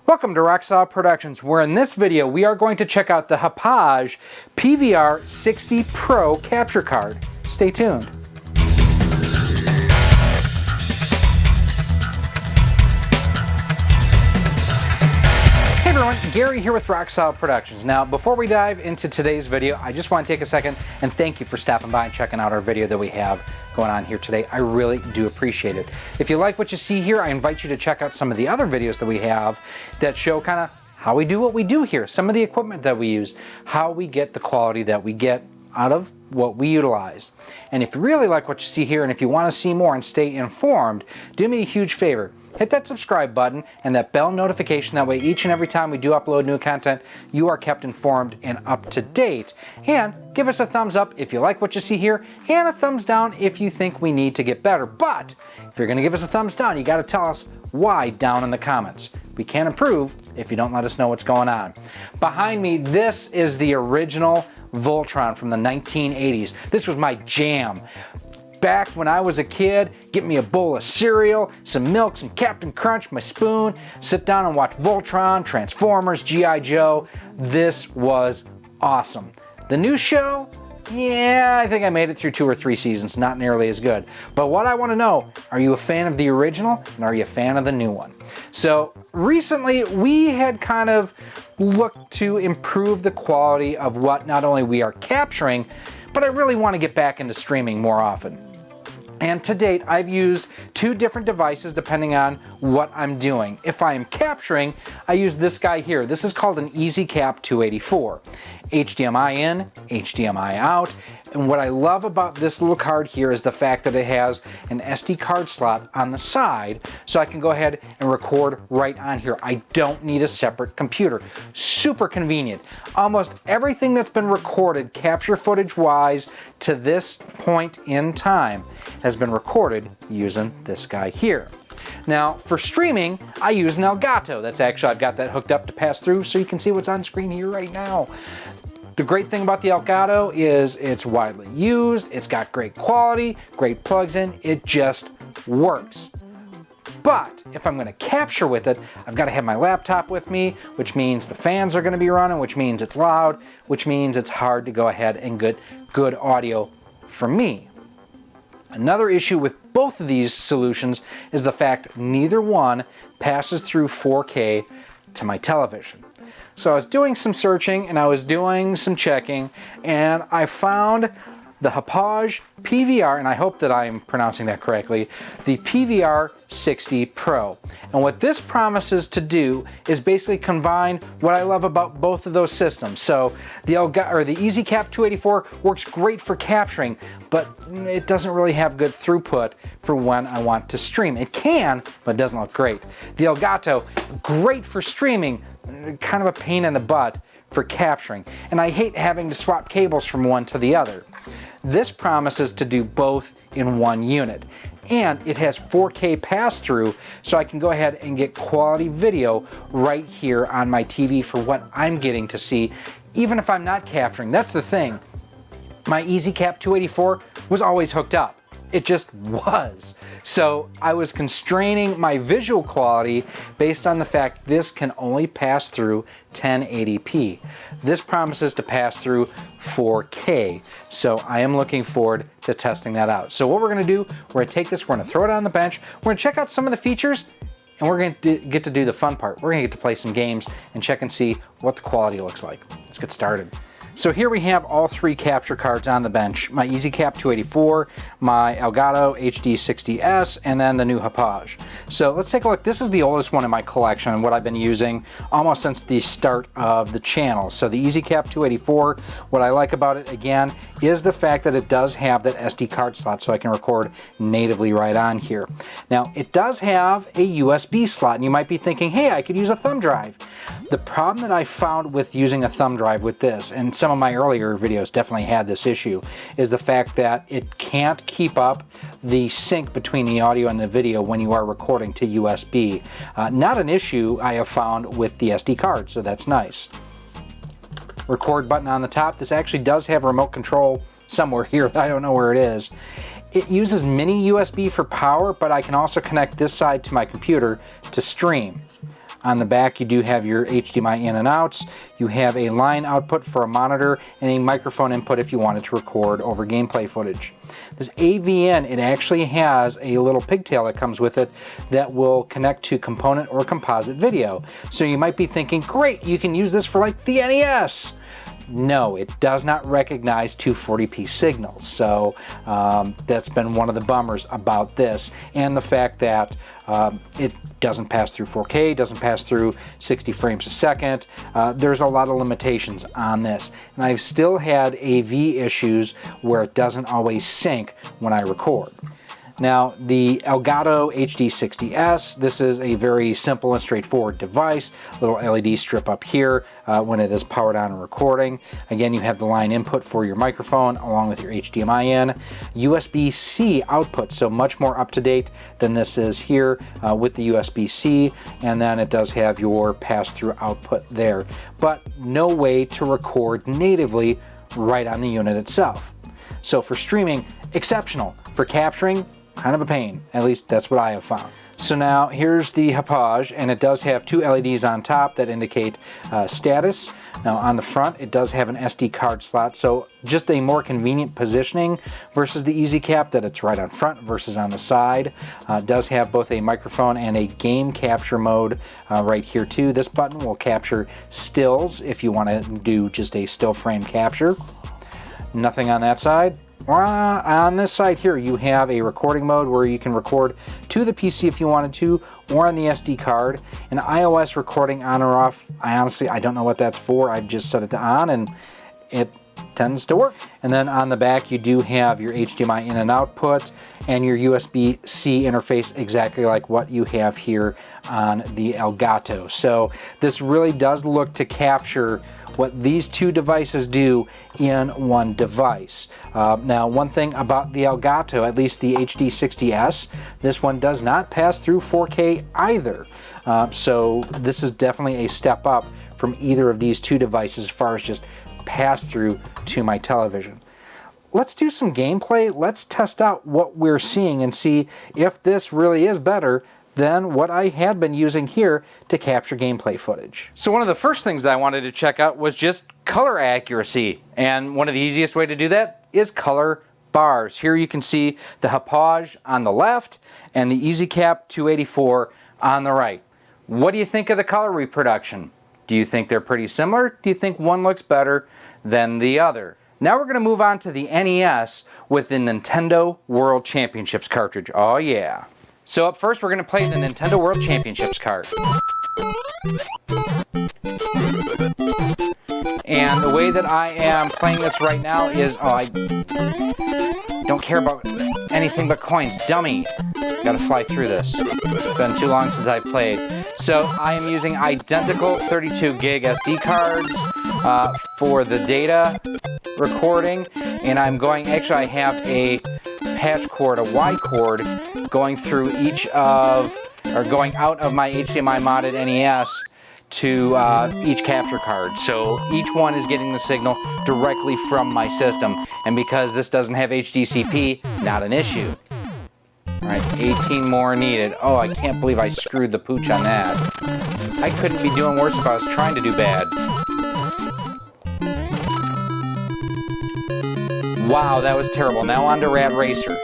Welcome to Rocksolid Productions, where in this video we are going to check out the Hauppauge PVR 60 Pro capture card. Stay tuned. Hey everyone, Gary here with Rocksolid Productions. Now, before we dive into today's video, I just want to take a second and thank you for stopping by and checking out our video that we have going on here today. I really do appreciate it. If you like what you see here, I invite you to check out some of the other videos that we have that show kind of how we do what we do here, some of the equipment that we use, how we get the quality that we get out of what we utilize. And if you really like what you see here and if you want to see more and stay informed, do me a huge favor. Hit that subscribe button and that bell notification. That way each and every time we do upload new content, you are kept informed and up to date. And give us a thumbs up if you like what you see here, and a thumbs down if you think we need to get better. But if you're going to give us a thumbs down, you got to tell us why down in the comments. We can't improve if you don't let us know what's going on. Behind me, this is the original Voltron from the 1980s. This was my jam. Back when I was a kid, get me a bowl of cereal, some milk, some Captain Crunch, my spoon, sit down and watch Voltron, Transformers, G.I. Joe. This was awesome. The new show, yeah, I think I made it through 2 or 3 seasons, not nearly as good. But what I want to know, are you a fan of the original and are you a fan of the new one? So recently we had kind of looked to improve the quality of what not only we are capturing, but I really want to get back into streaming more often. And to date, I've used 2 different devices depending on what I'm doing. If I am capturing, I use this guy here. This is called an EZCap 284. HDMI in, HDMI out. And what I love about this little card here is the fact that it has an SD card slot on the side, so I can go ahead and record right on here. I don't need a separate computer. Super convenient. Almost everything that's been recorded capture footage wise to this point in time has been recorded using this guy here. Now for streaming, I use an ElGato. That's actually, I've got that hooked up to pass through so you can see what's on screen here right now. The great thing about the ElGato is it's widely used, it's got great quality, great plugs in, it just works. But if I'm going to capture with it, I've got to have my laptop with me, which means the fans are going to be running, which means it's loud, which means it's hard to go ahead and get good audio for me. Another issue with both of these solutions is the fact neither one passes through 4K to my television. So I was doing some searching and I was doing some checking and I found the Hauppauge PVR, and I hope that I'm pronouncing that correctly, the PVR 60 Pro. And what this promises to do is basically combine what I love about both of those systems. So the EZCap 284 works great for capturing, but it doesn't really have good throughput for when I want to stream. It can, but it doesn't look great. The ElGato, great for streaming, kind of a pain in the butt for capturing. And I hate having to swap cables from one to the other. This promises to do both in one unit. And it has 4K pass-through, so I can go ahead and get quality video right here on my TV for what I'm getting to see, even if I'm not capturing. That's the thing. My EZCap 284 was always hooked up. It just was. So I was constraining my visual quality based on the fact this can only pass through 1080p. This promises to pass through 4K. So I am looking forward to testing that out. So what we're going to do, we're going to take this, we're going to throw it on the bench, we're going to check out some of the features, and we're going to get to do the fun part. We're going to get to play some games and check and see what the quality looks like. Let's get started. So here we have all 3 capture cards on the bench. My EZCap 284, my ElGato HD60S, and then the new Hauppauge. So let's take a look. This is the oldest one in my collection and what I've been using almost since the start of the channel. So the EZCap 284, what I like about it again is the fact that it does have that SD card slot so I can record natively right on here. Now it does have a USB slot and you might be thinking, hey, I could use a thumb drive. The problem that I found with using a thumb drive with this, and some of my earlier videos definitely had this issue, is the fact that it can't keep up the sync between the audio and the video when you are recording to USB. Not an issue I have found with the SD card, so that's nice. Record button on the top. This actually does have remote control somewhere here. I don't know where it is. It uses mini USB for power, but I can also connect this side to my computer to stream. On the back, you do have your HDMI in and outs. You have a line output for a monitor and a microphone input if you wanted to record over gameplay footage. This AVN, it actually has a little pigtail that comes with it that will connect to component or composite video. So you might be thinking, great, you can use this for like the NES. No, it does not recognize 240p signals, so that's been one of the bummers about this, and the fact that it doesn't pass through 4K, doesn't pass through 60 frames a second. There's a lot of limitations on this, and I've still had AV issues where it doesn't always sync when I record. Now, the ElGato HD60S, this is a very simple and straightforward device. Little LED strip up here when it is powered on and recording. Again, you have the line input for your microphone along with your HDMI in. USB-C output, so much more up-to-date than this is here with the USB-C, and then it does have your pass-through output there. But no way to record natively right on the unit itself. So for streaming, exceptional. For capturing, kind of a pain. At least that's what I have found. So now here's the Hauppauge, and it does have two LEDs on top that indicate status. Now on the front it does have an SD card slot, so just a more convenient positioning versus the EZCap that it's right on front versus on the side. It does have both a microphone and a game capture mode right here too. This button will capture stills if you want to do just a still frame capture. Nothing on that side. On this side here, you have a recording mode where you can record to the PC if you wanted to, or on the SD card. An iOS recording on or off, I don't know what that's for. I've just set it to on and it tends to work. And then on the back, you do have your HDMI in and output and your USB-C interface exactly like what you have here on the ElGato. So this really does look to capture what these two devices do in one device. Now, one thing about the ElGato, at least the HD60S, this one does not pass through 4K either. So this is definitely a step up from either of these two devices as far as just pass through to my television. Let's do some gameplay. Let's test out what we're seeing and see if this really is better than what I had been using here to capture gameplay footage. So one of the first things I wanted to check out was just color accuracy. And one of the easiest way to do that is color bars. Here you can see the Hauppauge on the left and the EZCap 284 on the right. What do you think of the color reproduction? Do you think they're pretty similar? Do you think one looks better than the other? Now we're going to move on to the NES with the Nintendo World Championships cartridge. Oh yeah. So up first we're going to play the Nintendo World Championships card. And the way that I am playing this right now is, I don't care about anything but coins. Dummy. Gotta fly through this. It's been too long since I played. So I am using identical 32 gig SD cards for the data recording. And I'm going, actually I have a patch cord, a Y cord, going through going out of my HDMI modded NES to each capture card. So each one is getting the signal directly from my system. And because this doesn't have HDCP, not an issue. All right, 18 more needed. Oh, I can't believe I screwed the pooch on that. I couldn't be doing worse if I was trying to do bad. Wow, that was terrible. Now on to Rad Racer.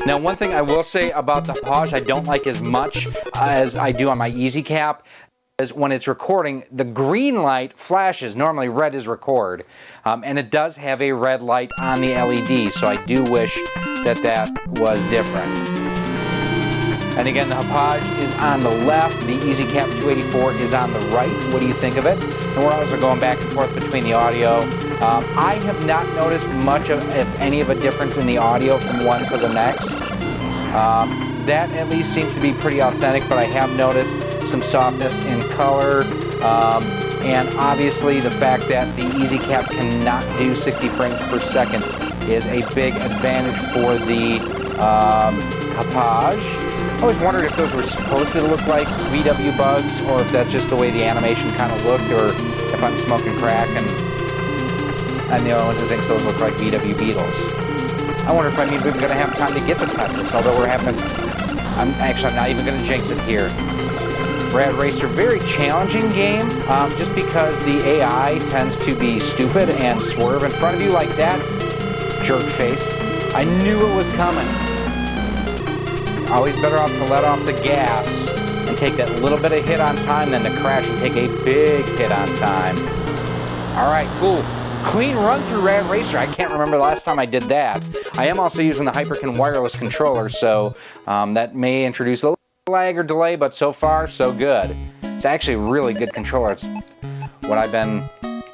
Now one thing I will say about the Hauppauge I don't like as much as I do on my EZCap is when it's recording, the green light flashes. Normally red is record, and it does have a red light on the LED, so I do wish that that was different. And again, the Hauppauge is on the left, the EZCap 284 is on the right. What do you think of it? And we're also going back and forth between the audio. I have not noticed much of, if any, of a difference in the audio from one to the next. That at least seems to be pretty authentic, but I have noticed some softness in color. And obviously the fact that the EZCap cannot do 60 frames per second is a big advantage for the Hauppauge. I always wondered if those were supposed to look like VW bugs, or if that's just the way the animation kind of looked, or if I'm smoking crack and I'm the only one who thinks those look like VW Beetles. I wonder if I'm even going to have time to get to Tetris, although I'm not even going to jinx it here. Rad Racer, very challenging game, just because the AI tends to be stupid and swerve in front of you like that. Jerk face. I knew it was coming. Always better off to let off the gas and take that little bit of hit on time than to crash and take a big hit on time. All right, cool. Clean run through Rad Racer. I can't remember the last time I did that. I am also using the Hyperkin wireless controller, so that may introduce a little lag or delay, but so far, so good. It's actually a really good controller. It's what I've been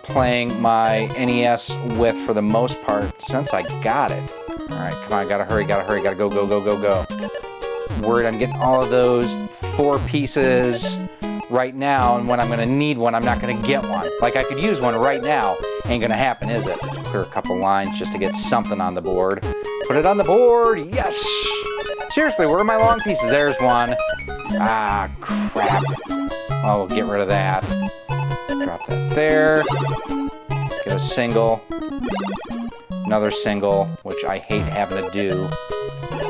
playing my NES with for the most part since I got it. All right, come on, gotta hurry, gotta go, go, go, go, go. Worried I'm getting all of those 4 pieces right now, and when I'm gonna need one, I'm not gonna get one. Like, I could use one right now. Ain't gonna happen, is it? Clear a couple lines just to get something on the board. Put it on the board, yes! Seriously, where are my long pieces? There's one. Ah, crap. Oh, we'll get rid of that. Drop that there. Get a single. Another single, which I hate having to do.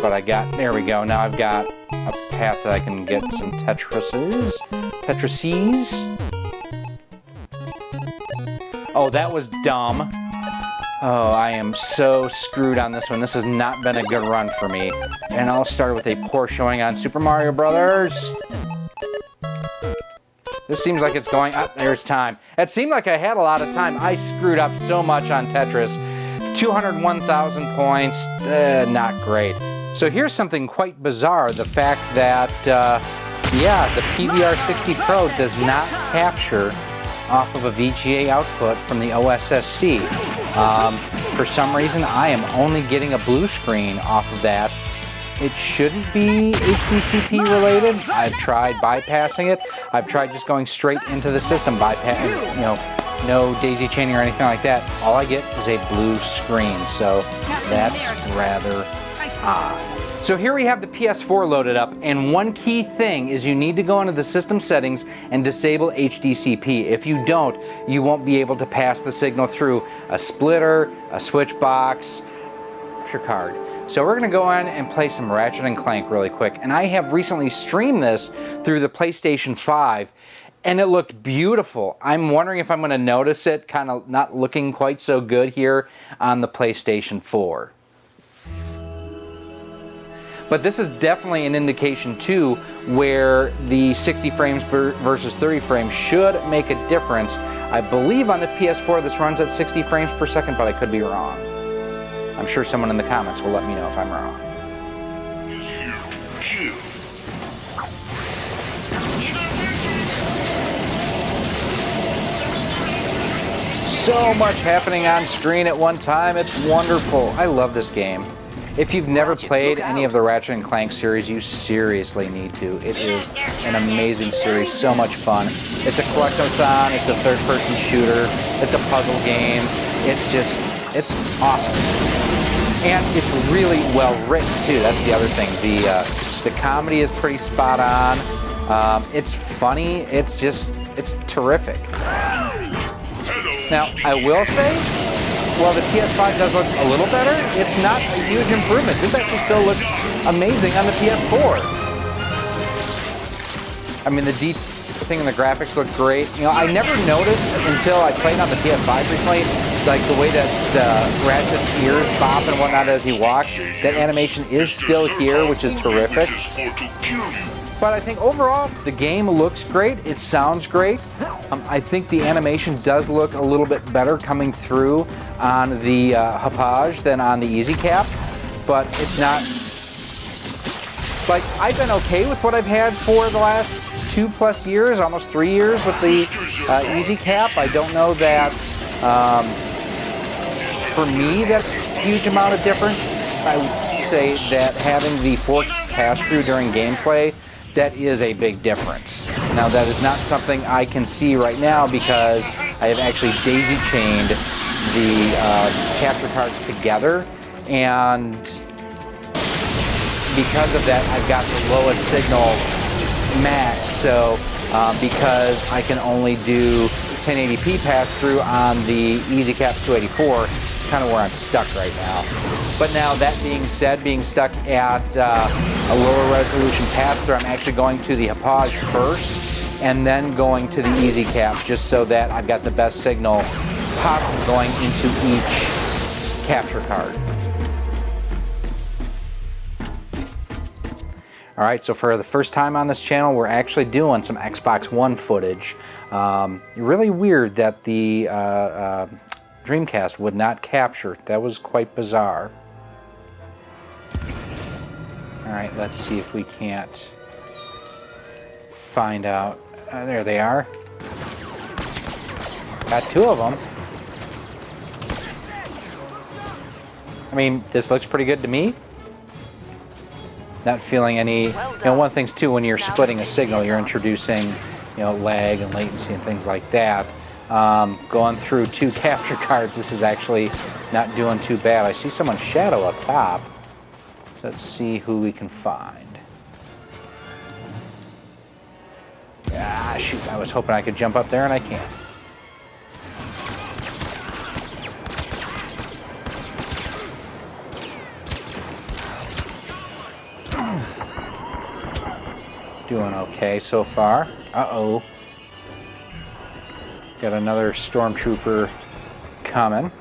But I got, there we go. Now I've got a path that I can get some Tetrises. Oh, that was dumb. Oh, I am so screwed on this one. This has not been a good run for me. And I'll start with a poor showing on Super Mario Brothers. This seems like it's going, there's time. It seemed like I had a lot of time. I screwed up so much on Tetris. 201,000 points, not great. So here's something quite bizarre. The fact that, yeah, the PVR 60 Pro does not capture off of a VGA output from the OSSC. For some reason, I am only getting a blue screen off of that. It shouldn't be HDCP related. I've tried bypassing it. I've tried just going straight into the system, bypass, you know, no daisy chaining or anything like that. All I get is a blue screen, so that's rather odd. So here we have the PS4 loaded up, and one key thing is you need to go into the system settings and disable HDCP. If you don't, you won't be able to pass the signal through a splitter, a switch box, your card. So we're gonna go in and play some Ratchet & Clank really quick. And I have recently streamed this through the PlayStation 5, and it looked beautiful. I'm wondering if I'm gonna notice it kind of not looking quite so good here on the PlayStation 4. But this is definitely an indication too where the 60 frames versus 30 frames should make a difference. I believe on the PS4 this runs at 60 frames per second, but I could be wrong. I'm sure someone in the comments will let me know if I'm wrong. So much happening on screen at one time. It's wonderful. I love this game. If you've never played any of the Ratchet & Clank series, you seriously need to. It is an amazing series, so much fun. It's a collectathon, it's a third-person shooter, it's a puzzle game. It's just, it's awesome. And it's really well written too, that's the other thing. The comedy is pretty spot on. It's funny, it's terrific. Now, I will say, while the PS5 does look a little better, it's not a huge improvement. This actually still looks amazing on the PS4. I mean, the thing and the graphics look great. You know, I never noticed until I played on the PS5 recently, like the way that Ratchet's ears bop and whatnot as he walks. That animation is still here, which is terrific. But I think overall, the game looks great. It sounds great. I think the animation does look a little bit better coming through on the Hauppauge than on the EZCap, but it's not, like, I've been okay with what I've had for the last 2+ years, almost 3 years with the EZCap. I don't know that, for me, that's a huge amount of difference. I would say that having the fork pass-through during gameplay, that is a big difference. Now, that is not something I can see right now because I have actually daisy-chained the capture cards together, and because of that, I've got the lowest signal max. So because I can only do 1080p pass-through on the EZCap 284, kind of where I'm stuck right now. But now, that being said, being stuck at a lower resolution pass-through, I'm actually going to the Hauppauge first and then going to the EZCap just so that I've got the best signal possible going into each capture card. Alright, so for the first time on this channel, we're actually doing some Xbox One footage. Really weird that the Dreamcast would not capture. That was quite bizarre. Alright, let's see if we can't find out. There they are. Got two of them. I mean, this looks pretty good to me. Not feeling any, one of the things too, when you're splitting a signal, you're introducing, lag and latency and things like that. Going through two capture cards, this is actually not doing too bad. I see someone's shadow up top. Let's see who we can find. Ah, shoot, I was hoping I could jump up there and I can't. Doing okay so far. Uh-oh. Got another stormtrooper coming.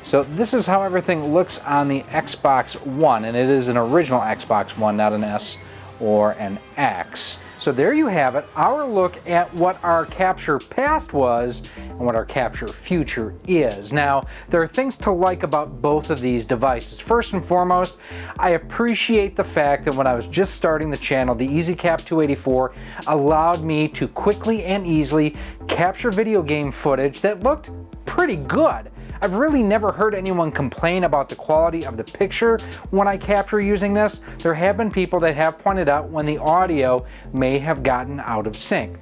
So this is how everything looks on the Xbox One, and it is an original Xbox One, not an S or an X. So there you have it, our look at what our capture past was and what our capture future is. Now, there are things to like about both of these devices. First and foremost, I appreciate the fact that when I was just starting the channel, the EZCap 284 allowed me to quickly and easily capture video game footage that looked pretty good. I've really never heard anyone complain about the quality of the picture when I capture using this. There have been people that have pointed out when the audio may have gotten out of sync.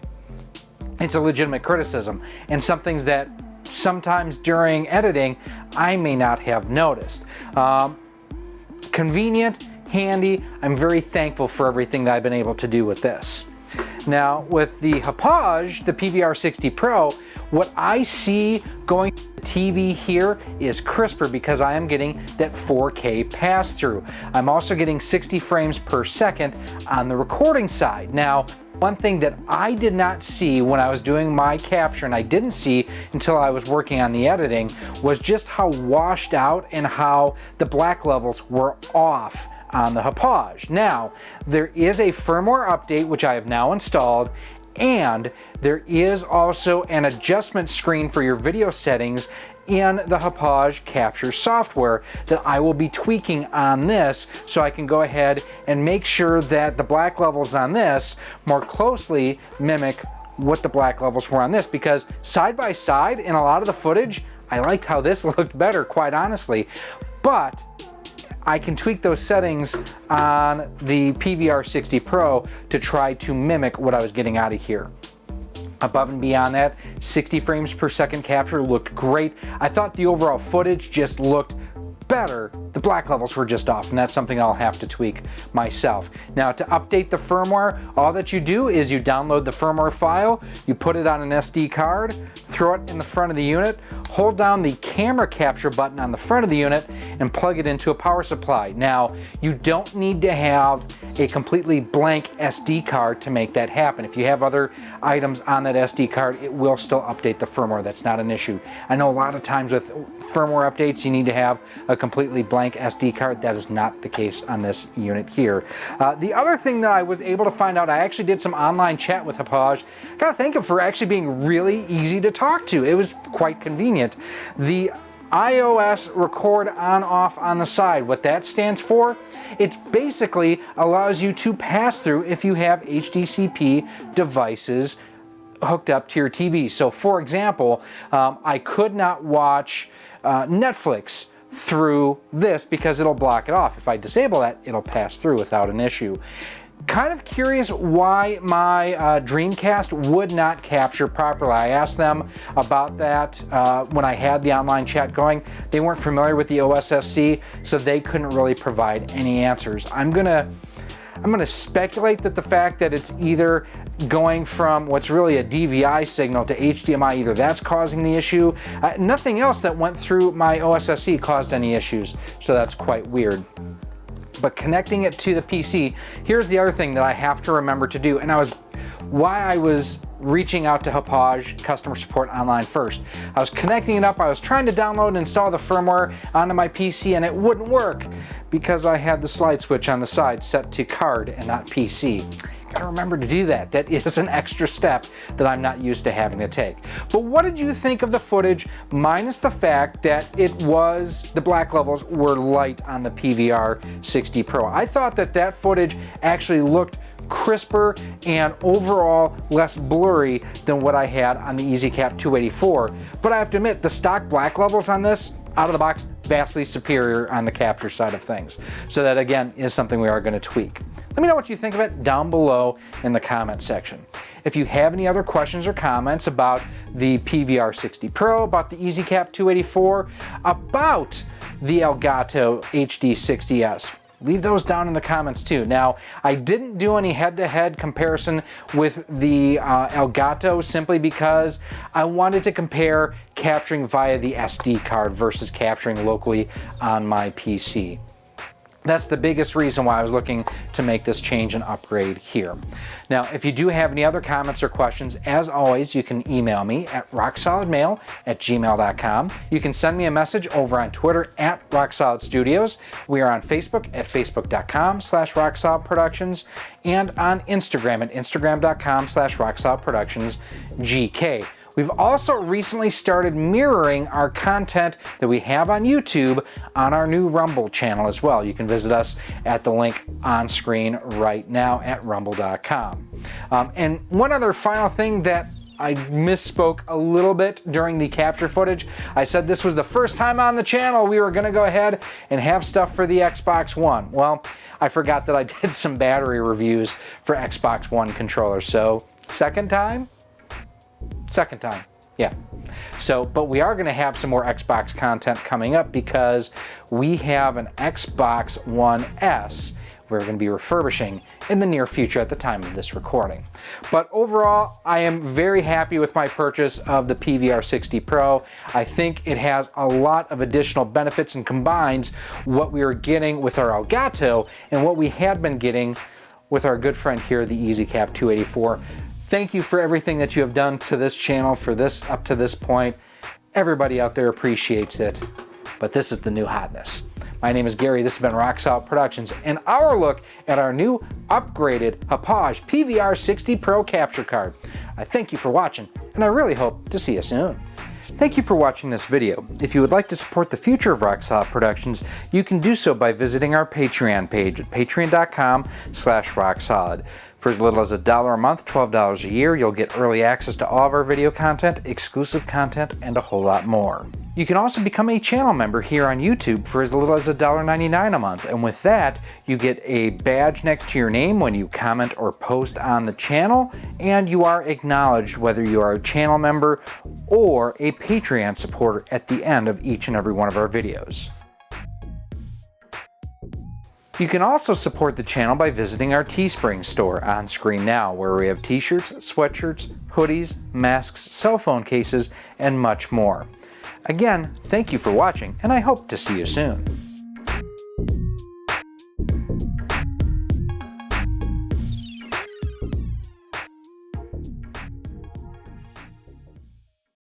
It's a legitimate criticism and some things that sometimes during editing I may not have noticed. Convenient, handy, I'm very thankful for everything that I've been able to do with this. Now with the Hauppauge, the PVR 60 Pro, what I see going to the TV here is crisper because I am getting that 4K pass-through. I'm also getting 60 frames per second on the recording side. Now, one thing that I did not see when I was doing my capture, and I didn't see until I was working on the editing, was just how washed out and how the black levels were off on the Hauppauge. Now, there is a firmware update which I have now installed, and there is also an adjustment screen for your video settings in the Hauppauge capture software that I will be tweaking on this so I can go ahead and make sure that the black levels on this more closely mimic what the black levels were on this, because side by side in a lot of the footage I liked how this looked better, quite honestly, but I can tweak those settings on the PVR 60 Pro to try to mimic what I was getting out of here. Above and beyond that, 60 frames per second capture looked great. I thought the overall footage just looked better. The black levels were just off, and that's something I'll have to tweak myself. Now, to update the firmware, all that you do is you download the firmware file, you put it on an SD card, throw it in the front of the unit, hold down the camera capture button on the front of the unit, and plug it into a power supply. Now, you don't need to have a completely blank SD card to make that happen. If you have other items on that SD card, it will still update the firmware. That's not an issue. I know a lot of times with firmware updates, you need to have a completely blank SD card. That is not the case on this unit here. The other thing that I was able to find out, I actually did some online chat with Hauppauge. Gotta thank him for actually being really easy to talk to. It was quite convenient. The iOS record on off on the side, what that stands for, it basically allows you to pass through if you have HDCP devices hooked up to your TV. So for example, I could not watch Netflix through this because it'll block it off. If I disable that, it'll pass through without an issue. Kind of curious why my Dreamcast would not capture properly. I asked them about that when I had the online chat going. They weren't familiar with the OSSC, so they couldn't really provide any answers. I'm gonna speculate that the fact that it's either going from what's really a DVI signal to HDMI, either that's causing the issue. Nothing else that went through my OSSC caused any issues, so that's quite weird. But connecting it to the PC, here's the other thing that I have to remember to do, and why I was reaching out to Hauppauge customer support online first. I was connecting it up, I was trying to download and install the firmware onto my PC, and it wouldn't work because I had the slide switch on the side set to card and not PC. Gotta remember to do that. That is an extra step that I'm not used to having to take. But what did you think of the footage, minus the fact that the black levels were light on the PVR 60 Pro? I thought that footage actually looked crisper and overall less blurry than what I had on the EZCap 284. But I have to admit, the stock black levels on this, out of the box, vastly superior on the capture side of things. So that again is something we are going to tweak. Let me know what you think of it down below in the comment section. If you have any other questions or comments about the PVR 60 Pro, about the EZCap 284, about the ElGato HD60S, leave those down in the comments too. Now, I didn't do any head-to-head comparison with the ElGato simply because I wanted to compare capturing via the SD card versus capturing locally on my PC. That's the biggest reason why I was looking to make this change and upgrade here. Now, if you do have any other comments or questions, as always, you can email me at rocksolidmail@gmail.com. You can send me a message over on Twitter at RockSolidStudios. We are on Facebook at facebook.com/RockSolidProductions and on Instagram at instagram.com/RockSolidProductionsGK. We've also recently started mirroring our content that we have on YouTube on our new Rumble channel as well. You can visit us at the link on screen right now at rumble.com. And one other final thing that I misspoke a little bit during the capture footage. I said this was the first time on the channel we were going to go ahead and have stuff for the Xbox One. Well, I forgot that I did some battery reviews for Xbox One controllers. So, second time, yeah. So, but we are going to have some more Xbox content coming up because we have an Xbox One S we're going to be refurbishing in the near future at the time of this recording. But overall, I am very happy with my purchase of the PVR 60 Pro. I think it has a lot of additional benefits and combines what we are getting with our ElGato and what we had been getting with our good friend here, the EZCap 284. Thank you for everything that you have done to this channel for this up to this point. Everybody out there appreciates it, but this is the new hotness. My name is Gary, this has been Rock Solid Productions, and our look at our new upgraded Hauppauge PVR 60 Pro capture card. I thank you for watching, and I really hope to see you soon. Thank you for watching this video. If you would like to support the future of Rock Solid Productions, you can do so by visiting our Patreon page at patreon.com/rocksolid. For as little as $1 a month, $12 a year, you'll get early access to all of our video content, exclusive content, and a whole lot more. You can also become a channel member here on YouTube for as little as $1.99 a month, and with that, you get a badge next to your name when you comment or post on the channel, and you are acknowledged whether you are a channel member or a Patreon supporter at the end of each and every one of our videos. You can also support the channel by visiting our Teespring store on screen now, where we have t-shirts, sweatshirts, hoodies, masks, cell phone cases, and much more. Again, thank you for watching, and I hope to see you soon.